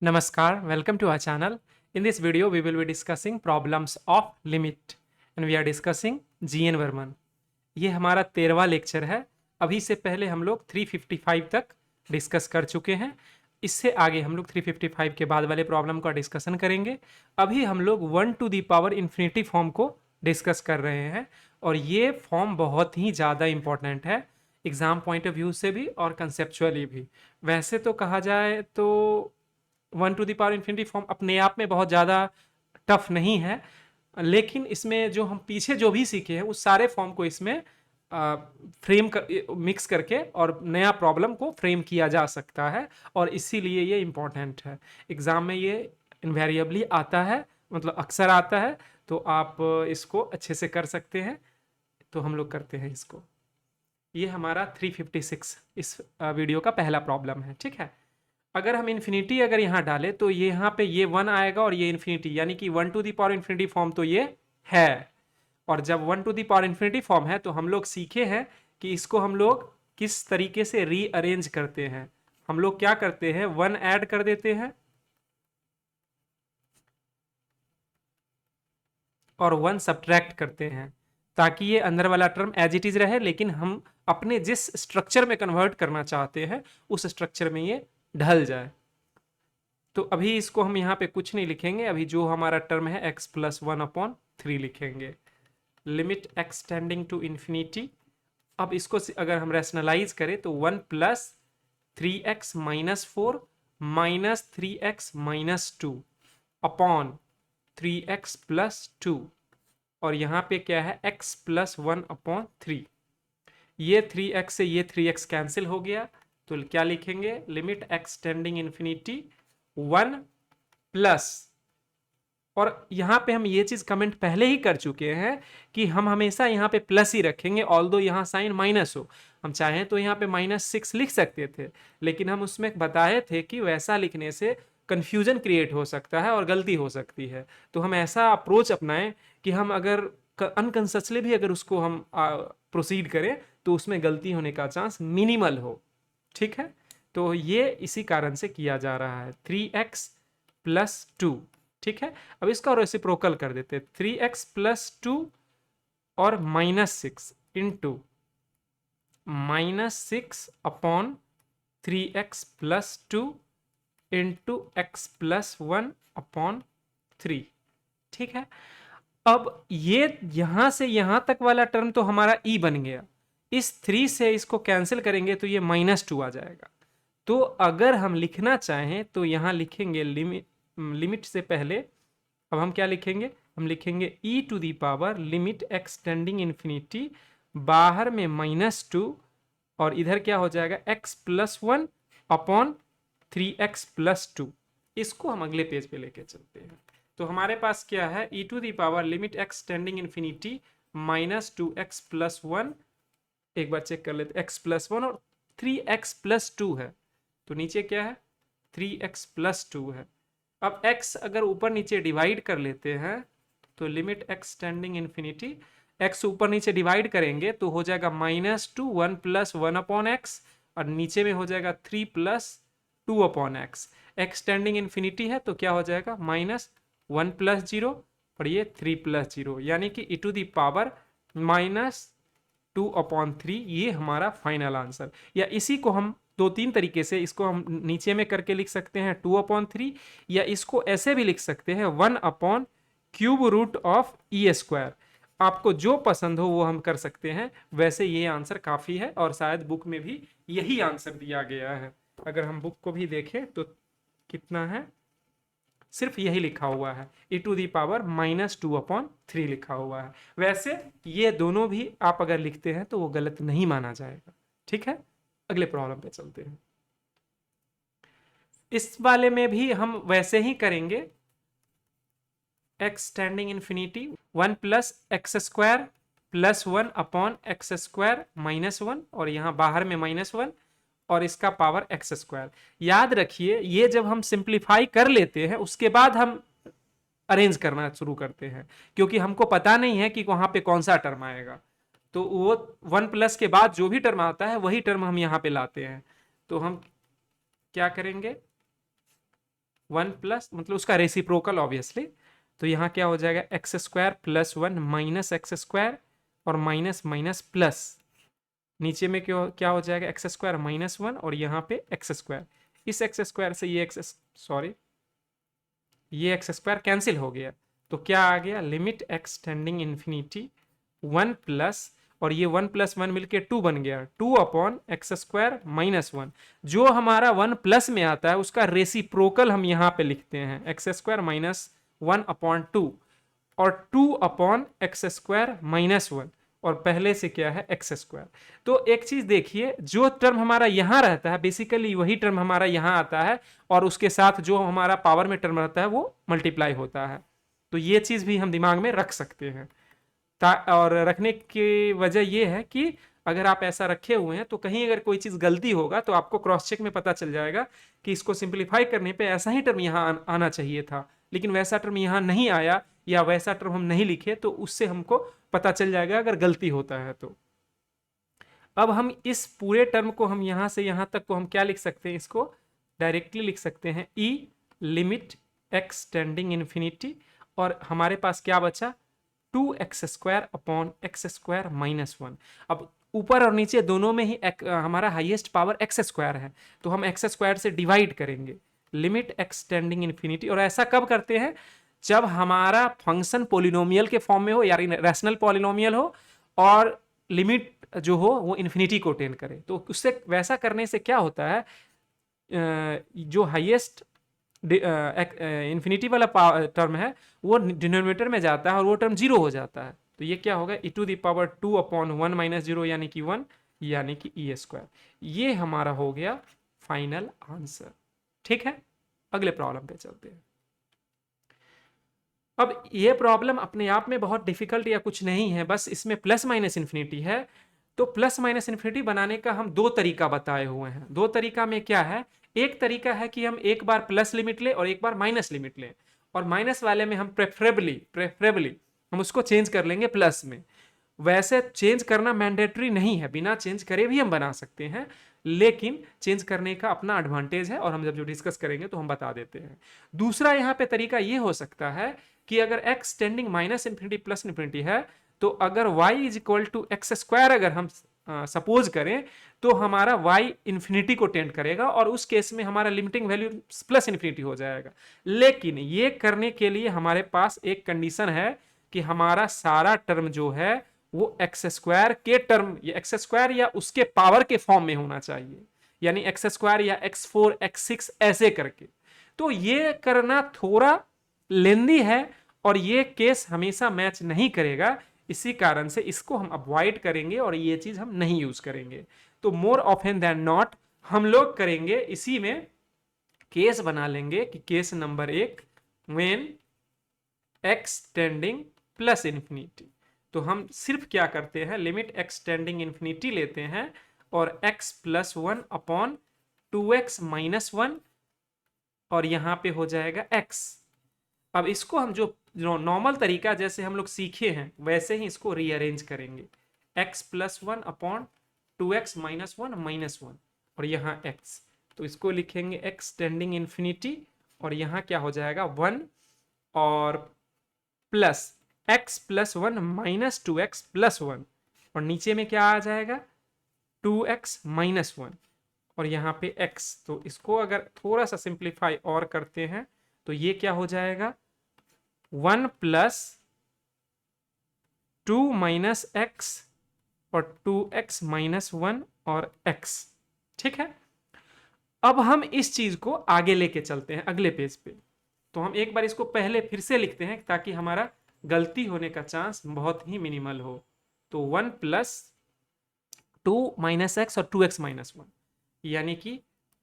Namaskar, welcome to our channel. In this video, we will be discussing problems of limit and we are discussing GN Varman. ये हमारा 13वां lecture है। अभी से पहले हम लोग 355 तक डिस्कस कर चुके हैं। इससे आगे हम लोग 355 के बाद वाले प्रॉब्लम का डिस्कशन करेंगे। अभी हम लोग 1 to the power infinity form को डिस्कस कर रहे हैं और ये फॉर्म बहुत ही ज़्यादा इंपॉर्टेंट है एग्जाम पॉइंट ऑफ व्यू से भी और कंसेप्चुअली भी। वैसे तो कहा जाए तो 1 to the power infinity form अपने आप में बहुत ज़्यादा टफ नहीं है, लेकिन इसमें जो हम पीछे जो भी सीखे हैं उस सारे फॉर्म को इसमें फ्रेम मिक्स करके और नया प्रॉब्लम को फ्रेम किया जा सकता है और इसीलिए ये इम्पोर्टेंट है। एग्ज़ाम में ये इन्वेरिएबली आता है, मतलब अक्सर आता है, तो आप इसको अच्छे से कर सकते हैं। तो हम लोग करते हैं इसको। ये हमारा 356 इस वीडियो का पहला प्रॉब्लम है, ठीक है। अगर हम इन्फिनिटी अगर यहाँ डालें तो ये यहाँ पे ये 1 आएगा और ये इन्फिनिटी, यानी कि 1 to the power infinity form तो ये है। और जब 1 to the power infinity form है तो हम लोग सीखे हैं कि इसको हम लोग किस तरीके से रीअरेंज करते हैं। हम लोग क्या करते हैं, 1 ऐड कर देते हैं और 1 सब्ट्रैक्ट करते हैं ताकि ये अंदर वाला टर्म एज इट इज रहे, लेकिन हम अपने जिस स्ट्रक्चर में कन्वर्ट करना चाहते हैं उस स्ट्रक्चर में ये ढल जाए। तो अभी इसको हम यहाँ पे कुछ नहीं लिखेंगे, अभी जो हमारा टर्म है x प्लस 1/3 लिखेंगे। Limit x tending to infinity. अब इसको अगर हम रैशनलाइज करें तो 1 plus 3x minus 4 minus 3x minus 2 upon 3x plus 2, और यहाँ पे क्या है x प्लस 1/3। ये 3x से ये 3x कैंसिल हो गया, तो क्या लिखेंगे, limit x tending infinity 1 plus, और यहां पे हम ये चीज कमेंट पहले ही कर चुके हैं कि हम हमेशा यहाँ पे प्लस ही रखेंगे, ऑल्दो यहाँ साइन माइनस हो। हम चाहें तो यहाँ पे -6 लिख सकते थे, लेकिन हम उसमें बताए थे कि वैसा लिखने से कंफ्यूजन क्रिएट हो सकता है और गलती हो सकती है। तो हम ऐसा अप्रोच अपनाएं कि हम अगर अनकंससली भी अगर उसको हम प्रोसीड करें तो उसमें गलती होने का चांस मिनिमल हो, ठीक है। तो ये इसी कारण से किया जा रहा है 3x प्लस 2, ठीक है। अब इसका रेसिप्रोकल कर देते हैं, 3x प्लस 2 और -6 into -6 upon 3x plus 2 into x plus 1/3, ठीक है। अब ये यहां से यहां तक वाला टर्म तो हमारा e बन गया, इस 3 से इसको कैंसिल करेंगे तो ये -2 आ जाएगा। तो अगर हम लिखना चाहें तो यहां लिखेंगे लिमिट से पहले, अब हम क्या लिखेंगे, हम लिखेंगे e to the power limit x tending infinity, बाहर में -2 और इधर क्या हो जाएगा x प्लस 1/3x प्लस 2। इसको हम अगले पेज पे लेके चलते हैं। तो हमारे पास क्या है, e to the power limit x tending infinity -2x plus 1, एक बार चेक कर लेते, x प्लस 1 और 3x प्लस 2 है, तो नीचे क्या है 3x प्लस 2 है। अब x अगर ऊपर नीचे डिवाइड कर लेते हैं तो limit x tending infinity, x ऊपर नीचे डिवाइड करेंगे तो हो जाएगा -2 1 प्लस 1/x और नीचे में हो जाएगा 3 plus 2/x। x tending infinity है तो क्या हो जाएगा -1 प्लस 0 और ये 3 प्लस 0, यानी कि e टू दी पावर -2/3, ये हमारा फाइनल आंसर। या इसी को हम 2-3 तरीके से इसको हम नीचे में करके लिख सकते हैं 2/3, या इसको ऐसे भी लिख सकते हैं 1/√e²। आपको जो पसंद हो वो हम कर सकते हैं, वैसे ये आंसर काफी है और शायद बुक में भी यही आंसर दिया गया है। अगर हम बुक को भी देखें तो कितना है, सिर्फ यही लिखा हुआ है e टू दी पावर -2/3 लिखा हुआ है। वैसे ये दोनों भी आप अगर लिखते हैं तो वो गलत नहीं माना जाएगा, ठीक है। अगले प्रॉब्लम पे चलते हैं। इस वाले में भी हम वैसे ही करेंगे, x tending infinity 1 plus x² plus 1/x² -1, और यहां बाहर में -1 और इसका पावर x²। याद रखिए ये जब हम सिंप्लीफाई कर लेते हैं उसके बाद हम अरेंज करना शुरू करते हैं, क्योंकि हमको पता नहीं है कि वहां पे कौन सा टर्म आएगा, तो वो 1 प्लस के बाद जो भी टर्म आता है वही टर्म हम यहाँ पे लाते हैं। तो हम क्या करेंगे, वन प्लस मतलब उसका रेसिप्रोकल ऑब्वियसली, तो यहाँ क्या हो जाएगा x square plus one minus x square और माइनस माइनस प्लस, नीचे में क्या हो जाएगा एक्स स्क्वायर माइनस वन और यहाँ पे एक्स स्क्वायर, इस एक्स स्क्वायर से ये ये एक्स स्क्वायर कैंसिल हो गया, तो क्या आ गया limit x tending infinity one plus, और ये वन प्लस वन मिलके टू बन गया, to upon x square minus one, जो हमारा वन प्लस में आता है उसका रेसिप्रोकल हम यहाँ पे लिखते हैं x square minus one upon two, और two upon x square minus one, और पहले से क्या है एक्स स्क्वायर। तो एक चीज देखिए, जो टर्म हमारा यहां रहता है बेसिकली वही टर्म हमारा यहां आता है, और उसके साथ जो हमारा पावर में टर्म रहता है वो मल्टीप्लाई होता है। तो ये चीज भी हम दिमाग में रख सकते हैं। और रखने की वजह यह है कि अगर आप ऐसा रखे हुए हैं तो कहीं अगर कोई चीज गलती होगा तो आपको क्रॉस चेक में पता चल जाएगा कि इसको सिंप्लीफाई करने पे ऐसा ही टर्म यहाँ आना चाहिए था, लेकिन वैसा टर्म यहाँ नहीं आया या वैसा टर्म हम नहीं लिखे, तो उससे हमको पता चल जाएगा अगर गलती होता है तो। अब हम इस पूरे टर्म को हम यहां से यहां तक को हम क्या लिख सकते हैं, इसको डायरेक्टली लिख सकते हैं e limit x tending infinity, और हमारे पास क्या बचा two x square upon x square minus one. अब ऊपर और नीचे दोनों में ही हमारा हाईएस्ट पावर एक्स स्क्वायर है, तो हम एक्स स्क्वायर से डिवाइड करेंगे लिमिट एक्स टेंडिंग इन्फिनिटी। और ऐसा कब करते हैं, जब हमारा फंक्शन पोलिनोमियल के फॉर्म में हो या रैशनल पॉलिनोमियल हो और लिमिट जो हो वो इन्फिनिटी को टेंड करे। तो उससे वैसा करने से क्या होता है, जो हाईएस्ट इन्फिनिटी वाला टर्म है वो डिनोमिनेटर में जाता है और वो टर्म जीरो हो जाता है। तो ये क्या होगा, e to the power two upon one minus zero यानी कि वन, यानी कि ई स्क्वायर। ये हमारा हो गया फाइनल आंसर। ठीक है, अगले प्रॉब्लम पे चलते हैं। अब ये प्रॉब्लम अपने आप में बहुत डिफिकल्ट या कुछ नहीं है, बस इसमें प्लस माइनस इन्फिनिटी है। तो प्लस माइनस इन्फिनिटी बनाने का हम दो तरीका बताए हुए हैं। दो तरीका में क्या है, एक तरीका है कि हम एक बार प्लस लिमिट लें और एक बार माइनस लिमिट लें, और माइनस वाले में हम प्रेफरेबली हम उसको चेंज कर लेंगे प्लस में। वैसे चेंज करना मैंडेटरी नहीं है, बिना चेंज करे भी हम बना सकते हैं, लेकिन चेंज करने का अपना एडवांटेज है, और हम जब जो डिस्कस करेंगे तो हम बता देते हैं। दूसरा यहाँ पे तरीका ये हो सकता है कि अगर x tending minus infinity plus infinity है, तो अगर y is equal to x square अगर हम सपोज करें, तो हमारा y इन्फिनिटी को टेंड करेगा, और उस केस में हमारा लिमिटिंग वैल्यू प्लस इन्फिनिटी हो जाएगा। लेकिन ये करने के लिए हमारे पास एक कंडीशन है कि हमारा सारा टर्म जो है वो एक्स स्क्वायर के टर्म, या एक्स स्क्वायर या उसके पावर के फॉर्म में होना चाहिए, यानी एक्स स्क्वायर या एक्स फोर एक्स सिक्स ऐसे करके। तो ये करना थोड़ा लेंदी है और ये केस हमेशा मैच नहीं करेगा, इसी कारण से इसको हम अवॉइड करेंगे और ये चीज हम नहीं यूज करेंगे। तो मोर ऑफन देन नॉट हम लोग करेंगे इसी में केस बना लेंगे कि केस नंबर एक, when x tending plus infinity, तो हम सिर्फ क्या करते हैं लिमिट एक्स टेंडिंग इन्फिनिटी लेते हैं और x plus one upon to x minus one, और यहां पे हो जाएगा x। अब इसको हम जो नॉर्मल तरीका जैसे हम लोग सीखे हैं वैसे ही इसको रीअरेंज करेंगे, x plus one upon to x minus one और यहाँ x, तो इसको लिखेंगे x टेंडिंग इन्फिनिटी, और यहाँ क्या हो जाएगा वन और plus x plus one minus two x plus one, और नीचे में क्या आ जाएगा टू एक्स माइनस वन और यहाँ पे x। तो इसको अगर थोड़ा सा सिंप्लीफाई और करते हैं तो ये क्या हो जाएगा one plus two minus x और टू एक्स माइनस वन और x। ठीक है, अब हम इस चीज को आगे लेके चलते हैं अगले पेज पे। तो हम एक बार इसको पहले फिर से लिखते हैं ताकि हमारा गलती होने का चांस बहुत ही मिनिमल हो। तो one plus two minus x और टू एक्स माइनस वन, यानी कि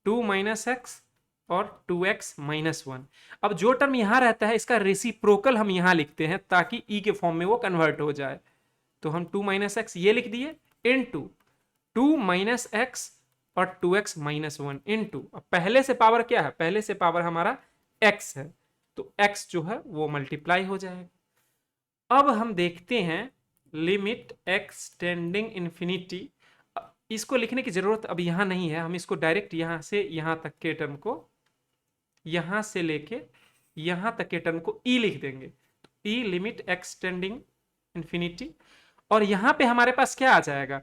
टू माइनस एक्स और टू एक्स माइनस वन। अब जो टर्म यहां रहता है इसका रेसिप्रोकल हम यहां लिखते हैं ताकि ई के फॉर्म में वो कन्वर्ट हो जाए। तो हम टू माइनस एक्स ये लिख दिए इन टू माइनस एक्स और two x minus one into. अब पहले से पावर क्या है, पहले से पावर हमारा x है, तो x जो है वो मल्टीप्लाई हो जाएगा। अब हम देखते हैं लिमिट x टेंडिंग इन्फिनिटी, इसको लिखने की जरूरत अब यहां नहीं है, हम इसको डायरेक्ट यहां से यहां तक के टर्म को यहां से लेके यहां तक के टर्म को ई लिख देंगे, तो ई लिमिट एक्स टेंडिंग इंफिनिटी, और यहां पे हमारे पास क्या आ जाएगा,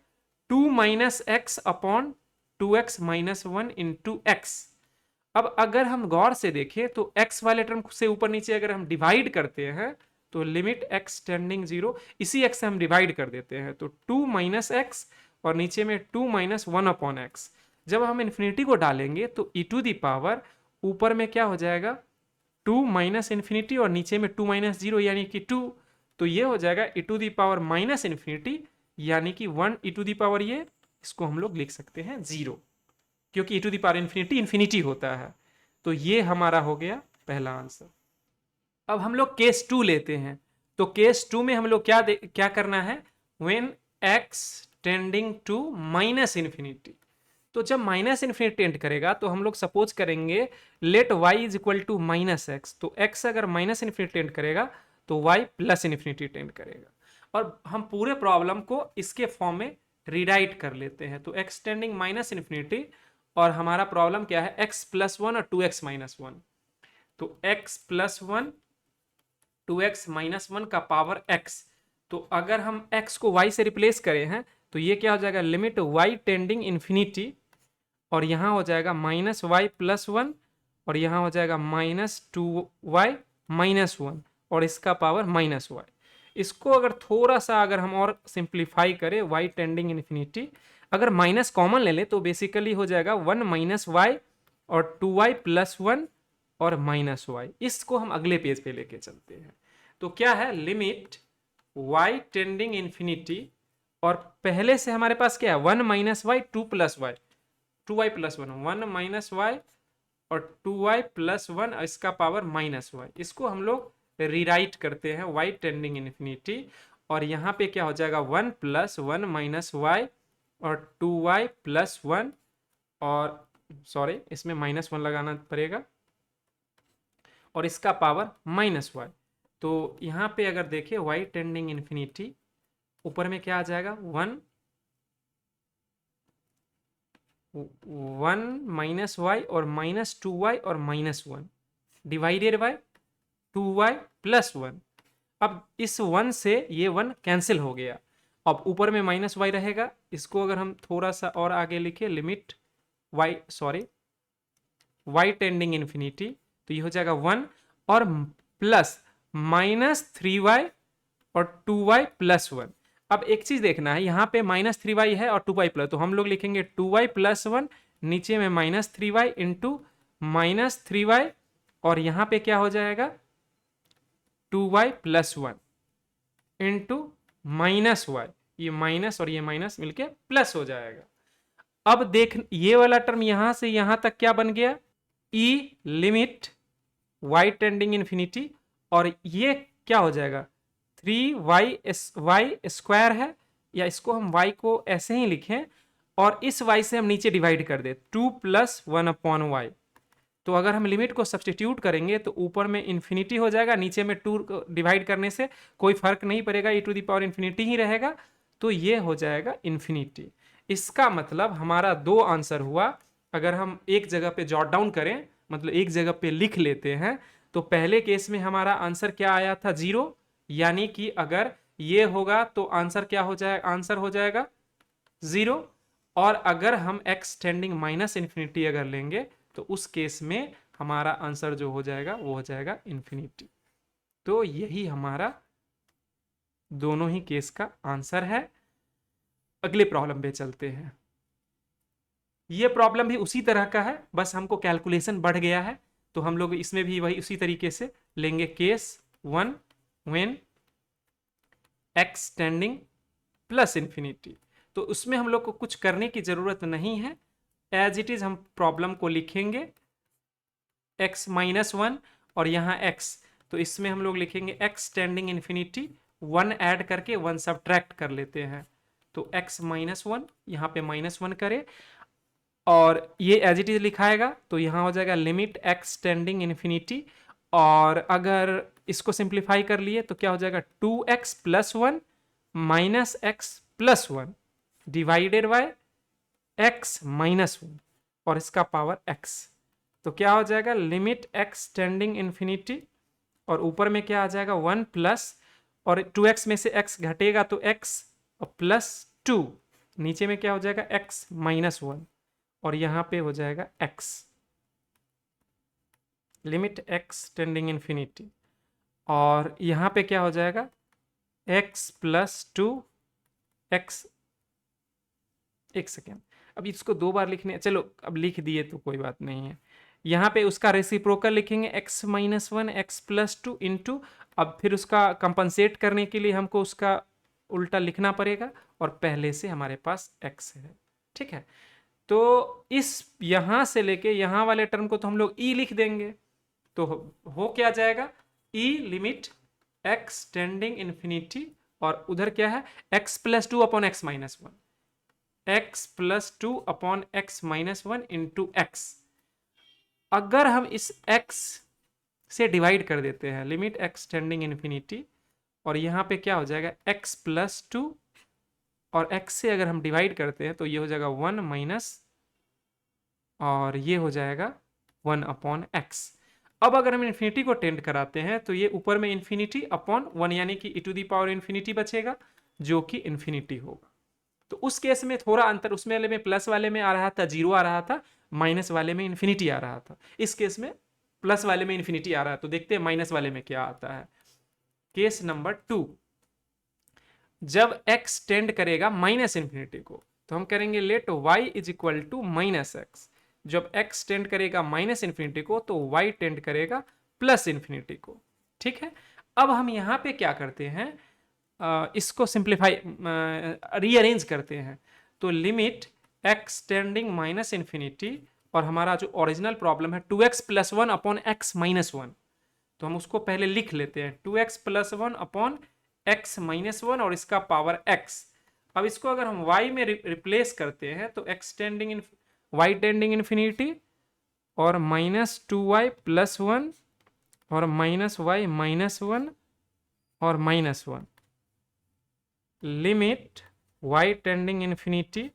2 minus x upon 2x minus 1 into x. अब अगर हम गौर से देखें तो x वाले टर्म से ऊपर नीचे अगर हम डिवाइड करते हैं तो लिमिट x टेंडिंग 0, इसी x से हम डिवाइड कर देते हैं, तो 2 माइनस एक्स और नीचे में 2 माइनस 1 अपॉन एक्स। जब हम इन्फिनिटी को डालेंगे तो e टू दी पावर ऊपर में क्या हो जाएगा, 2 माइनस इन्फिनिटी और नीचे में 2 माइनस 0 यानी कि 2, तो ये हो जाएगा e to the power minus infinity यानी कि 1 e टू दी पावर, ये इसको हम लोग लिख सकते हैं 0, क्योंकि e to the power infinity infinity होता है। तो ये हमारा हो गया पहला आंसर। अब हम लोग केस 2 लेते हैं, तो केस 2 में हम लोग क्या करना है, when x tending to minus infinity, तो जब माइनस इन्फिनिटी टेंड करेगा तो हम लोग सपोज करेंगे let y is equal to minus x, तो x अगर माइनस इन्फिनिटी टेंड करेगा तो y प्लस इन्फिनिटी टेंड करेगा, और हम पूरे प्रॉब्लम को इसके फॉर्म में रीराइट कर लेते हैं। तो x टेंडिंग माइनस इन्फिनिटी और हमारा प्रॉब्लम क्या है, x प्लस 1 और 2x माइनस 1, तो x प्लस 1 2x माइनस 1 का पावर x, तो अगर हम x को y से रिप्लेस करें हैं तो ये क्या हो जाएगा, लिमिट y टेंडिंग इन्फिनिटी, और यहां हो जाएगा माइनस वाई प्लस 1 और यहां हो जाएगा माइनस 2y माइनस 1 और इसका पावर माइनस वाई। इसको अगर थोड़ा सा अगर हम और सिंप्लीफाई करें, y टेंडिंग इन्फिनिटी, अगर माइनस कॉमन ले ले तो बेसिकली हो जाएगा 1 माइनस वाई और 2y प्लस 1 और माइनस वाई। इसको हम अगले पेज पे लेके चलते हैं, तो क्या है, लिमिट y टेंडिंग इन्फिनिटी, और पहले से हमारे पास क्या है, 1 minus y 2 plus y 2y plus 1 1 minus y और 2y प्लस 1 इसका पावर माइनस वाई। इसको हम लोग रीराइट करते हैं y टेंडिंग इन्फिनिटी, और यहाँ पे क्या हो जाएगा 1 प्लस 1 माइनस वाई और 2y प्लस 1, और सॉरी इसमें माइनस 1 लगाना पड़ेगा, और इसका पावर माइनस वाई। तो यहाँ पे अगर देखें y टेंडिंग इन्फिनिटी, ऊपर में क्या आ जाएगा 1 माइनस वाई और माइनस 2y और minus 1 divided by 2y plus 1। अब इस 1 से ये 1 कैंसिल हो गया, अब ऊपर में माइनस वाई रहेगा। इसको अगर हम थोड़ा सा और आगे लिखे, लिमिट y टेंडिंग इन्फिनिटी, तो ये हो जाएगा 1 और प्लस माइनस 3y और 2y प्लस 1। अब एक चीज देखना है, यहाँ पे माइनस 3y है और 2y प्लस, तो हम लोग लिखेंगे 2y प्लस 1, नीचे में minus 3y into minus 3y, और यहाँ पे क्या हो जाएगा 2y plus 1 into minus y, ये माइनस और ये माइनस मिलके प्लस हो जाएगा। अब देख ये वाला टर्म यहां से यहां तक क्या बन गया, e लिमिट y टेंडिंग इन्फिनिटी, और ये क्या हो जाएगा 3y स्क्वायर है, या इसको हम y को ऐसे ही लिखें और इस y से हम नीचे डिवाइड कर दे 2 प्लस 1 अपॉन वाई। तो अगर हम लिमिट को सब्सटीट्यूट करेंगे तो ऊपर में इन्फिनिटी हो जाएगा, नीचे में 2 डिवाइड करने से कोई फर्क नहीं पड़ेगा, e to the power infinity ही रहेगा, तो ये हो जाएगा इन्फिनिटी। इसका मतलब हमारा 2 आंसर हुआ। अगर हम एक जगह पे जॉट डाउन करें, मतलब एक जगह पे लिख लेते हैं, तो पहले केस में हमारा आंसर क्या आया था 0, यानी कि अगर ये होगा तो आंसर क्या हो जाएगा, आंसर हो जाएगा 0, और अगर हम x टेंडिंग माइनस इन्फिनिटी अगर लेंगे तो उस केस में हमारा आंसर जो हो जाएगा वो हो जाएगा इन्फिनिटी। तो यही हमारा दोनों ही केस का आंसर है। अगले प्रॉब्लम पे चलते हैं। ये प्रॉब्लम भी उसी तरह का है, बस हमको कैलकुलेशन बढ़ गया है, तो हम लोग इसमें भी वही उसी तरीके से लेंगे। Case 1 when x tending plus infinity, तो उसमें हम लोग को कुछ करने की जरूरत नहीं है, एज इट इज हम प्रॉब्लम को लिखेंगे x माइनस 1 और यहाँ x, तो इसमें हम लोग लिखेंगे x टेंडिंग इन्फिनिटी, 1 ऐड करके 1 सब्ट्रैक्ट कर लेते हैं, तो x माइनस 1 यहाँ पे माइनस 1 करें और ये एज इट इज लिखाएगा, तो यहाँ हो जाएगा लिमिट x टेंडिंग इन्फिनिटी, और अगर इसको सिंप्लीफाई कर लिए तो क्या हो जाएगा 2x plus 1 minus x plus 1 divided by x minus 1 और इसका पावर x। तो क्या हो जाएगा, लिमिट एक्स टेंडिंग इन्फिनिटी, और ऊपर में क्या आ जाएगा 1 प्लस, और 2x में से x घटेगा तो x और प्लस 2, नीचे में क्या हो जाएगा x माइनस 1, और यहां पे हो जाएगा x, limit x tending infinity, और यहां पे क्या हो जाएगा x प्लस 2 x, एक सेकेंड, अब इसको दो बार लिखने, चलो अब लिख दिए तो कोई बात नहीं है, यहाँ पे उसका रेसिप्रोकल लिखेंगे x minus 1 x plus 2 into, अब फिर उसका कंपनसेट करने के लिए हमको उसका उल्टा लिखना पड़ेगा, और पहले से हमारे पास x है, ठीक है। तो इस यहां से लेके यहां वाले टर्म को तो हम लोग e लिख देंगे, तो हो क्या जाएगा e लिमिट x टेंडिंग इन्फिनिटी, और उधर क्या है x plus 2 upon x minus 1, x plus 2 upon x minus 1 into x. अगर हम इस x से डिवाइड कर देते हैं लिमिट x टेंडिंग इन्फिनिटी, और यहाँ पे क्या हो जाएगा x प्लस 2, और x से अगर हम डिवाइड करते हैं तो ये हो जाएगा 1 माइनस, और ये हो जाएगा 1 अपॉन x। अब अगर हम इन्फिनिटी को टेंड कराते हैं तो ये ऊपर में इन्फिनिटी अपॉन 1 यानी कि e to the power infinity बचेगा, जो कि इन्फिनिटी होगा। तो उस केस में थोड़ा अंतर, उसमें वाले में प्लस वाले में आ रहा था 0 आ रहा था, माइनस वाले में इन्फिनिटी आ रहा था। इस केस में प्लस वाले में इन्फिनिटी आ रहा है, तो देखते हैं माइनस वाले में क्या आता है। केस नंबर 2, जब x टेंड करेगा माइनस इन्फिनिटी को तो हम करेंगे let y is equal to minus x. जब x टेंड करेगा माइनस इन्फिनिटी को तो y टेंड करेगा प्लस इन्फिनिटी को, ठीक है। अब हम यहाँ पे क्या करते हैं, इसको सिंप्लीफाई रीअरेंज करते हैं, तो limit x tending minus infinity, और हमारा जो ओरिजिनल प्रॉब्लम है 2x plus 1 upon x minus 1, तो हम उसको पहले लिख लेते हैं 2x plus 1 upon x minus 1 और इसका पावर x। अब इसको अगर हम y में रिप्लेस करते हैं तो x tending y tending infinity और माइनस 2y प्लस 1 और माइनस y माइनस 1 और minus 1, limit y tending infinity,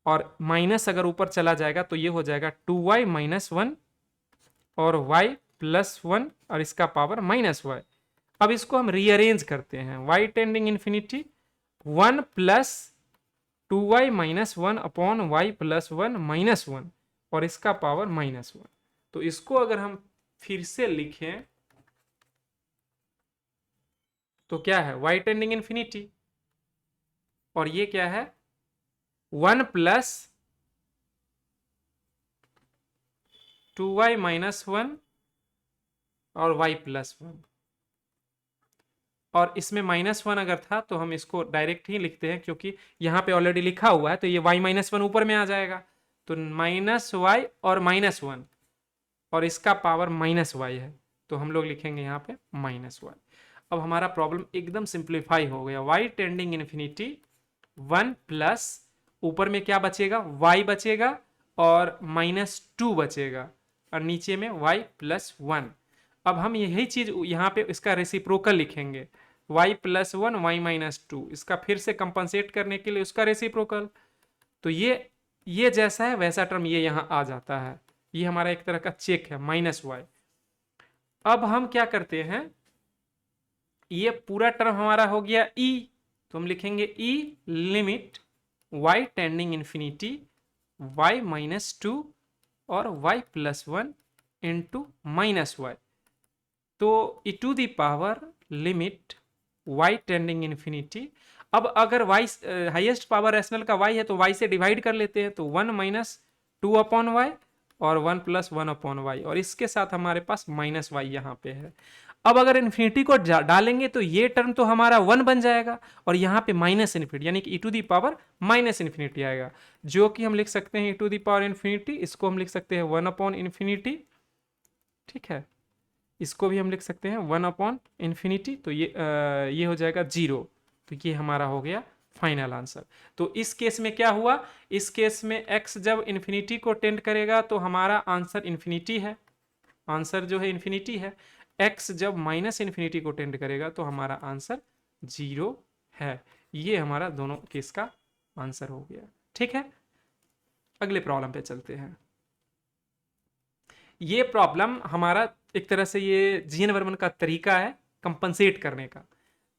और माइनस अगर ऊपर चला जाएगा तो ये हो जाएगा 2y माइनस 1 और y प्लस 1 और इसका पावर माइनस y। अब इसको हम रीअरेंज करते हैं, y tending infinity 1 plus 2y minus 1 upon y plus 1 minus 1 और इसका पावर माइनस 1। तो इसको अगर हम फिर से लिखें तो क्या है y टेंडिंग इन्फिनिटी, और ये क्या है 1 प्लस 2y माइनस 1 और y प्लस 1, और इसमें माइनस 1 अगर था तो हम इसको डायरेक्ट ही लिखते हैं क्योंकि यहाँ पे ऑलरेडी लिखा हुआ है, तो ये y माइनस 1 ऊपर में आ जाएगा, तो माइनस y और माइनस 1 और इसका पावर माइनस y है, तो हम लोग लिखेंगे यहाँ पे माइनस y। अब हमारा प्रॉब्लम एकदम सिंप्लीफाई हो गया, y टेंडिंग इन्फिनिटी 1 प्लस ऊपर में क्या बचेगा y बचेगा और माइनस 2 बचेगा, और नीचे में y प्लस 1। अब हम यही चीज यहाँ पे इसका रेसिप्रोकल लिखेंगे, y प्लस 1 y माइनस 2, इसका फिर से कंपनसेट करने के लिए उसका रेसिप्रोकल, तो ये जैसा है वैसा टर्म ये यहाँ आ जाता है, ये हमारा एक तरह का चेक है माइनस y। अब हम क्या करते हैं, ये पूरा टर्म हमारा हो गया e, तो हम लिखेंगे e लिमिट y tending infinity y minus 2 और y plus 1 into minus y, तो e to the power limit y tending infinity. अब अगर y हाईएस्ट पावर रैशनल का y है तो y से डिवाइड कर लेते हैं, तो 1 माइनस 2 अपॉन वाई और 1 प्लस 1 अपॉन वाई, और इसके साथ हमारे पास माइनस वाई यहाँ पे है। अब अगर इन्फिनिटी को डालेंगे तो ये टर्म तो हमारा 1 बन जाएगा, और यहाँ पे माइनस इन्फिनिटी यानी कि e to the power minus infinity आएगा, जो कि हम लिख सकते हैं e to the power infinity, इसको हम लिख सकते हैं 1 अपॉन इन्फिनिटी, ठीक है, इसको भी हम लिख सकते हैं 1 अपॉन इन्फिनिटी, तो ये हो जाएगा 0, तो ये हमारा हो गया फाइनल आंसर। तो इस केस में क्या हुआ, इस केस में x जब इन्फिनिटी को टेंड करेगा तो हमारा आंसर इन्फिनिटी है, आंसर जो है इन्फिनिटी है। x जब माइनस इन्फिनिटी को टेंड करेगा तो हमारा आंसर 0 है। ये हमारा दोनों केस का आंसर हो गया, ठीक है। अगले प्रॉब्लम पे चलते हैं। ये प्रॉब्लम हमारा एक तरह से ये जीएन वर्मन का तरीका है कंपनसेट करने का।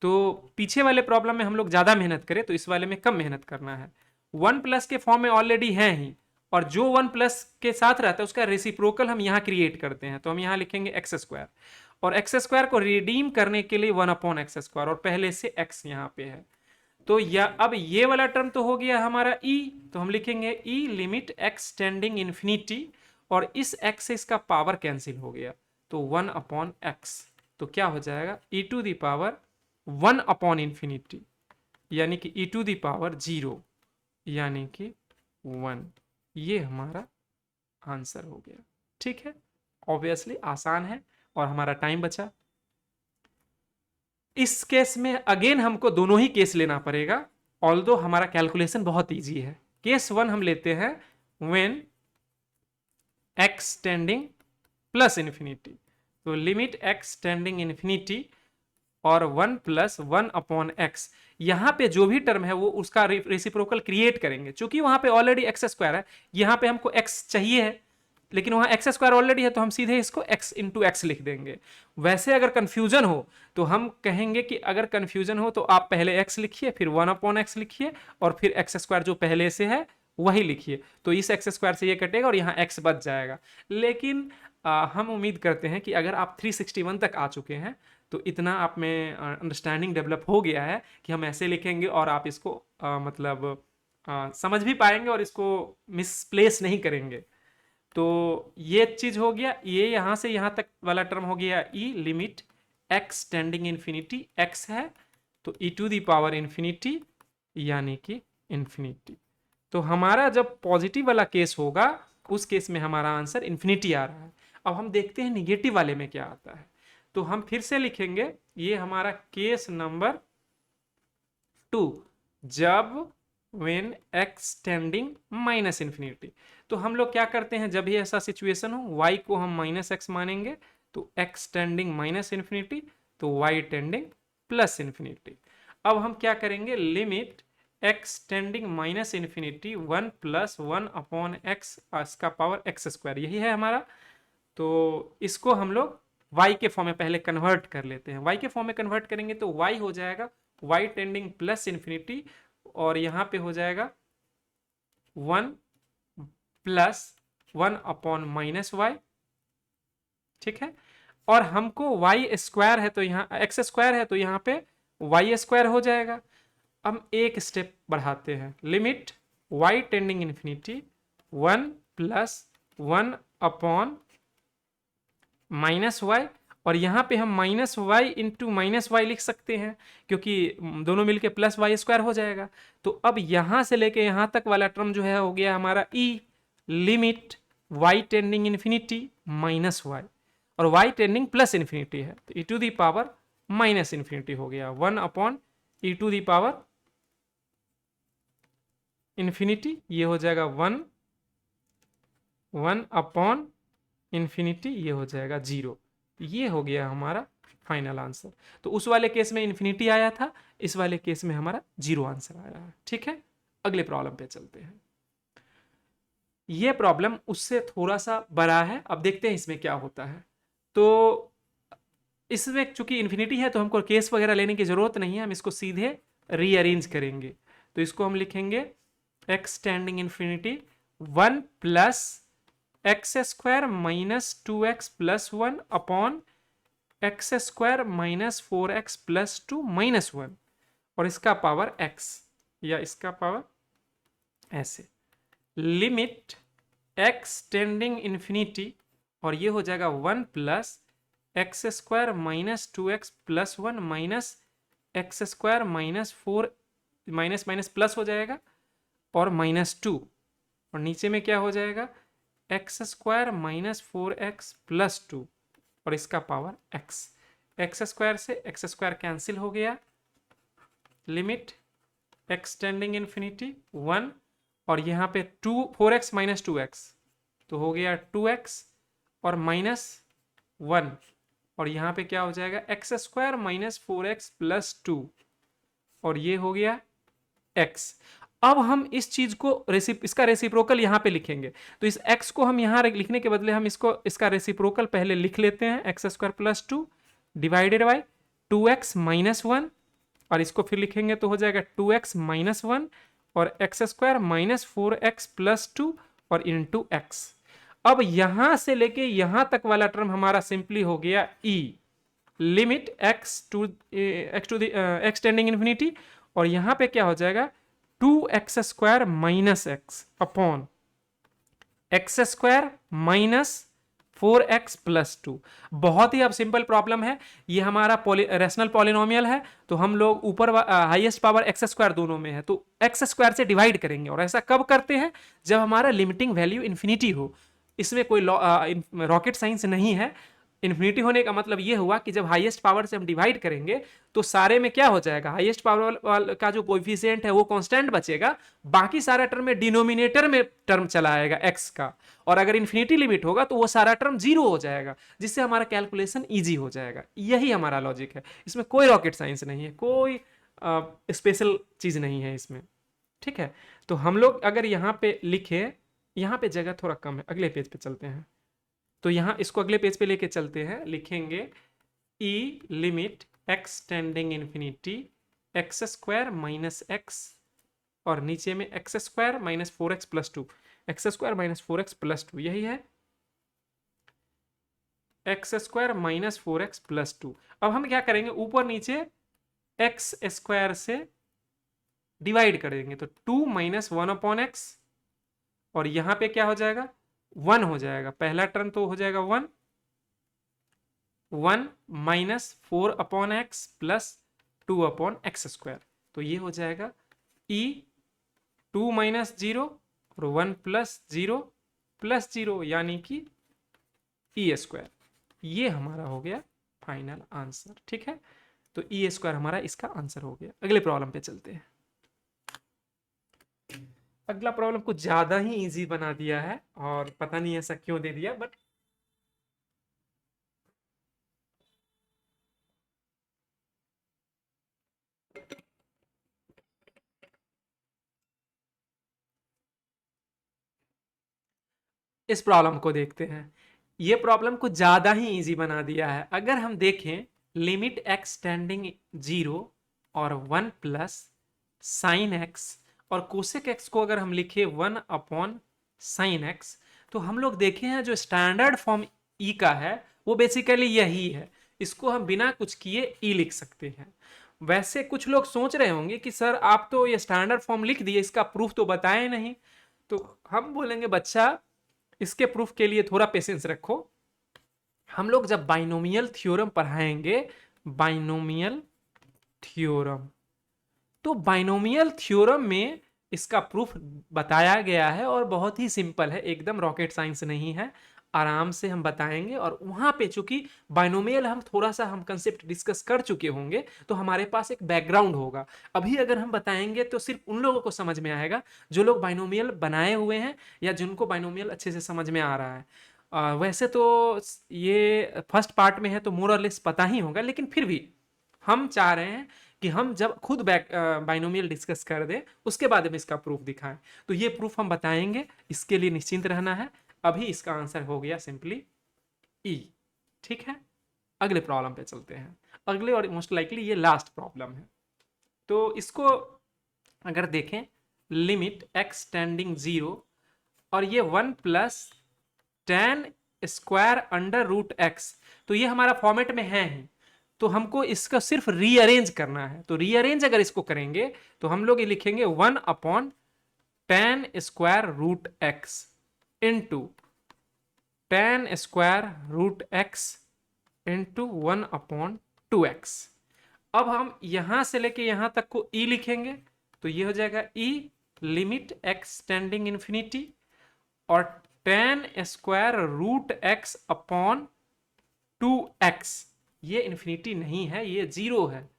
तो पीछे वाले प्रॉब्लम में हम लोग ज्यादा मेहनत करें तो इस वाले में कम मेहनत करना है। 1+ के फॉर्म में ऑलरेडी है ही, और जो 1+ के साथ रहता है उसका रेसिप्रोकल हम यहाँ क्रिएट करते हैं। तो हम यहाँ लिखेंगे x², और x² को रिडीम करने के लिए 1/x², और पहले से x यहाँ पे है। तो या अब ये वाला टर्म तो हो गया हमारा e, तो हम लिखेंगे e लिमिट x टेंडिंग इन्फिनिटी, और इस x से इसका पावर कैंसिल हो गया तो 1/x। तो क्या हो जाएगा e⁻1 1/∞, यानी कि e⁻0 यानी कि 1। ये हमारा आंसर हो गया। ठीक है, ऑब्वियसली आसान है और हमारा टाइम बचा। इस केस में अगेन हमको दोनों ही केस लेना पड़ेगा, ऑल्दो हमारा कैलकुलेशन बहुत इजी है। केस 1 हम लेते हैं when x tending plus infinity, तो लिमिट x टेंडिंग इन्फिनिटी और 1 + 1/x, यहां पे जो भी टर्म है वो उसका रेसिप्रोकल क्रिएट करेंगे। चूंकि वहां पे ऑलरेडी x² है, यहां पे हमको x चाहिए है, लेकिन वहां x² ऑलरेडी है, तो हम सीधे इसको x × x लिख देंगे। वैसे अगर कंफ्यूजन हो तो हम कहेंगे कि अगर कंफ्यूजन हो तो आप पहले x लिखिए, फिर 1/x लिखिए, और फिर x² जो पहले से है वही लिखिए। तो इस x² से ये कटेगा और यहाँ x बच जाएगा। लेकिन हम उम्मीद करते हैं कि अगर आप 361 तक आ चुके हैं तो इतना आप में अंडरस्टैंडिंग डेवलप हो गया है कि हम ऐसे लिखेंगे और आप इसको मतलब समझ भी पाएंगे और इसको मिसप्लेस नहीं करेंगे। तो ये चीज हो गया। ये यहां से यहां तक वाला टर्म हो गया e लिमिट x टेंडिंग इन्फिनिटी, x है तो e⁻∞, यानी कि इन्फिनिटी। तो हमारा जब पॉजिटिव वाला केस होगा उस केस में हमारा आंसर इन्फिनिटी आ रहा है। अब हम देखते हैं निगेटिव वाले में क्या आता है। तो हम फिर से लिखेंगे, ये हमारा केस नंबर 2, जब when x टेंडिंग -∞। तो हम लोग क्या करते हैं, जब भी ऐसा सिचुएशन हो y को हम -x मानेंगे, तो x टेंडिंग -∞, तो y टेंडिंग +∞। अब हम क्या करेंगे, लिमिट x टेंडिंग -∞ 1 + 1/x इसका पावर x², यही है हमारा। तो इसको हम लोग y के फॉर्म में पहले कन्वर्ट कर लेते हैं। y के फॉर्म में कन्वर्ट करेंगे तो y हो जाएगा y टेंडिंग +∞, और यहां पे हो जाएगा 1 + 1/-y। ठीक है, और हमको y² है तो यहाँ x² है तो यहाँ पे y² हो जाएगा। हम एक स्टेप बढ़ाते हैं, limit y tending infinity 1 + 1/-y, और यहाँ पे हम -y × -y लिख सकते हैं क्योंकि दोनों मिलके +y² हो जाएगा। तो अब यहाँ से लेके यहाँ तक वाला टर्म जो है हो गया हमारा e लिमिट y टेंडिंग इन्फिनिटी -y, और y टेंडिंग +∞ है तो e⁻∞ हो गया 1/e⁻∞। ये हो जाएगा 1/∞, ये हो जाएगा 0। ये हो गया हमारा फाइनल आंसर। तो उस वाले केस में इन्फिनिटी आया था, इस वाले केस में हमारा 0 आंसर आया है। ठीक है, अगले प्रॉब्लम पे चलते हैं। ये प्रॉब्लम उससे थोड़ा सा बड़ा है, अब देखते हैं इसमें क्या होता है। तो इसमें चूंकि इन्फिनिटी है तो हमको केस वगैरह लेने की जरूरत नहीं है, हम इसको सीधे रीअरेंज करेंगे। तो इसको हम लिखेंगे x tending infinity 1 + x² - 2x + 1/x² - 4x + 2 - 1, और इसका पावर x, या इसका पावर ऐसे, लिमिट x टेंडिंग इन्फिनिटी, और ये हो जाएगा 1 + x² - 2x + 1 - x² - 4 minus plus हो जाएगा और -2, और नीचे में क्या हो जाएगा x² - 4x + 2, और इसका पावर x। x² से x² कैंसिल हो गया, लिमिट x टेंडिंग इन्फिनिटी 1, और यहाँ पे 4x - 2x तो हो गया 2x और -1, और यहाँ पे क्या हो जाएगा x² - 4x + 2, और ये हो गया x। अब हम इस चीज को इसका रेसिप्रोकल यहाँ पे लिखेंगे। तो इस x को हम यहाँ लिखने के बदले हम इसका रेसिप्रोकल पहले लिख लेते हैं, x square plus 2 divided by 2x minus 1, और इसको फिर लिखेंगे तो हो जाएगा 2x माइनस 1 और x square minus 4x plus 2 और इंटू एक्स। अब यहां से लेके यहां तक वाला टर्म हमारा सिंपली हो गया e लिमिट x टेंडिंग इन्फिनिटी, और यहां पे क्या हो जाएगा 2x square minus x upon x square minus 4x plus 2। बहुत ही अब सिंपल प्रॉब्लम है, ये हमारा रेशनल पॉलिनोमियल है, तो हम लोग ऊपर हाईएस्ट पावर एक्स स्क्वायर दोनों में है, तो एक्स स्क्वायर से डिवाइड करेंगे। और ऐसा कब करते हैं, जब हमारा लिमिटिंग वैल्यू इन्फिनिटी हो। इसमें कोई रॉकेट साइंस नहीं है। इन्फिनिटी होने का मतलब ये हुआ कि जब हाईएस्ट पावर से हम डिवाइड करेंगे तो सारे में क्या हो जाएगा, हाईएस्ट पावर का जो कोएफिशिएंट है वो कांस्टेंट बचेगा, बाकी सारा टर्म में डिनोमिनेटर में टर्म चला आएगा एक्स का, और अगर इन्फिनिटी लिमिट होगा तो वो सारा टर्म जीरो हो जाएगा, जिससे हमारा कैलकुलेशन ईजी हो जाएगा। यही हमारा लॉजिक है, इसमें कोई रॉकेट साइंस नहीं है, कोई स्पेशल चीज नहीं है इसमें। ठीक है, तो हम लोग अगर यहाँ पे लिखे, यहाँ पे जगह थोड़ा कम है, अगले पेज पे चलते हैं। तो यहां इसको अगले पेज पे लेके चलते हैं, लिखेंगे e लिमिट x tending infinity x square minus x, और नीचे में x square minus 4x plus 2, x square minus 4x plus 2, यही है x square minus 4x plus 2। अब हम क्या करेंगे, ऊपर नीचे एक्स स्क्वायर से डिवाइड कर देंगे, तो 2 माइनस 1 अपॉन एक्स, और यहां पे क्या हो जाएगा 1 हो जाएगा, पहला टर्म तो हो जाएगा 1 minus 4 upon x plus 2 upon x square, तो ये हो जाएगा e 2 माइनस 0 और 1 प्लस 0 प्लस 0, यानी कि e स्क्वायर। ये हमारा हो गया फाइनल आंसर। ठीक है, तो e स्क्वायर हमारा इसका आंसर हो गया। अगले प्रॉब्लम पे चलते हैं। अगला प्रॉब्लम कुछ ज्यादा ही इजी बना दिया है, और पता नहीं ऐसा क्यों दे दिया, बट इस प्रॉब्लम को देखते हैं। ये प्रॉब्लम कुछ ज्यादा ही इजी बना दिया है। अगर हम देखें लिमिट एक्स टेंडिंग 0 और 1 प्लस साइन एक्स, और कोसेक एक्स को अगर हम लिखे 1 अपॉन साइन एक्स, तो हम लोग देखे हैं जो स्टैंडर्ड फॉर्म ई का है वो बेसिकली यही है। इसको हम बिना कुछ किए ई लिख सकते हैं। वैसे कुछ लोग सोच रहे होंगे कि सर आप तो ये स्टैंडर्ड फॉर्म लिख दिए, इसका प्रूफ तो बताए नहीं। तो हम बोलेंगे बच्चा इसके प्रूफ के लिए थोड़ा पेशेंस रखो। हम लोग जब बाइनोमियल थ्योरम पढ़ाएंगे, बाइनोमियल थ्योरम, तो बाइनोमियल थ्योरम में इसका प्रूफ बताया गया है, और बहुत ही सिंपल है, एकदम रॉकेट साइंस नहीं है, आराम से हम बताएंगे। और वहां पे चूंकि बाइनोमियल हम थोड़ा सा हम कंसेप्ट डिस्कस कर चुके होंगे, तो हमारे पास एक बैकग्राउंड होगा। अभी अगर हम बताएंगे तो सिर्फ उन लोगों को समझ में आएगा जो लोग बाइनोमियल बनाए हुए हैं, या जिनको बाइनोमियल अच्छे से समझ में आ रहा है। वैसे तो ये फर्स्ट पार्ट में है तो मोर और लेस पता ही होगा, लेकिन फिर भी हम चाह रहे हैं कि हम जब खुद बाइनोमियल डिस्कस कर दें उसके बाद हम इसका प्रूफ दिखाएं। तो ये प्रूफ हम बताएंगे, इसके लिए निश्चिंत रहना है। अभी इसका आंसर हो गया सिंपली ई। ठीक है, अगले प्रॉब्लम पे चलते हैं। अगले और मोस्ट लाइकली ये लास्ट प्रॉब्लम है। तो इसको अगर देखें लिमिट एक्स टेंडिंग 0, और ये 1 plus tan square under root x, तो ये हमारा फॉर्मेट में है ही, तो हमको इसका सिर्फ रीअरेंज करना है। तो रीअरेंज अगर इसको करेंगे तो हम लोग ये लिखेंगे 1 upon tan square root x into tan square root x into 1 upon 2x। अब हम यहां से लेके यहां तक को e लिखेंगे, तो ये हो जाएगा e लिमिट x टेंडिंग इन्फिनिटी और tan square root x upon 2x। ये इन्फिनिटी नहीं है, ये 0 है।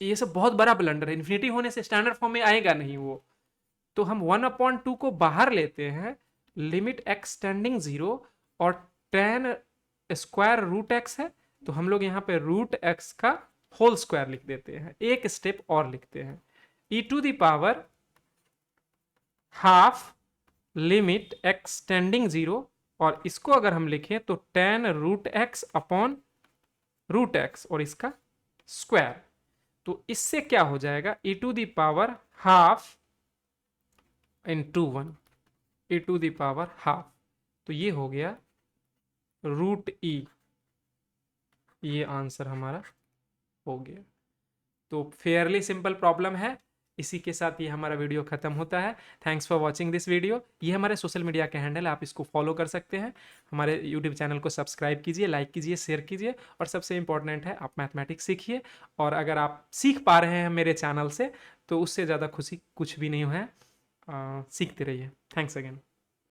ये सब बहुत बड़ा ब्लंडर है, इन्फिनिटी होने से स्टैंडर्ड फॉर्म में आएगा नहीं वो। तो हम 1/2 को बाहर लेते हैं, लिमिट एक्स टेंडिंग 0 और tan स्क्वायर रूट एक्स है, तो हम लोग यहाँ पे रूट एक्स का होल स्क्वायर लिख देते हैं। एक स्टेप और लिखते हैं, e to the power half limit x tending 0, और इसको अगर हम लिखें तो tan root x upon root x और इसका स्क्वायर। तो इससे क्या हो जाएगा, e to the power half into 1, e to the power half. तो ये हो गया रूट ई, ये आंसर हमारा हो गया। तो फेयरली सिंपल प्रॉब्लम है। इसी के साथ ये हमारा वीडियो खत्म होता है। Thanks for watching this video. ये हमारे सोशल मीडिया के हैंडल है, आप इसको फॉलो कर सकते हैं। हमारे यूट्यूब चैनल को सब्सक्राइब कीजिए, लाइक कीजिए, शेयर कीजिए, और सबसे इंपॉर्टेंट है आप मैथमेटिक्स सीखिए। और अगर आप सीख पा रहे हैं मेरे चैनल से तो उससे ज़्यादा खुशी कुछ भी नहीं है। सीखते रहिए। Thanks again.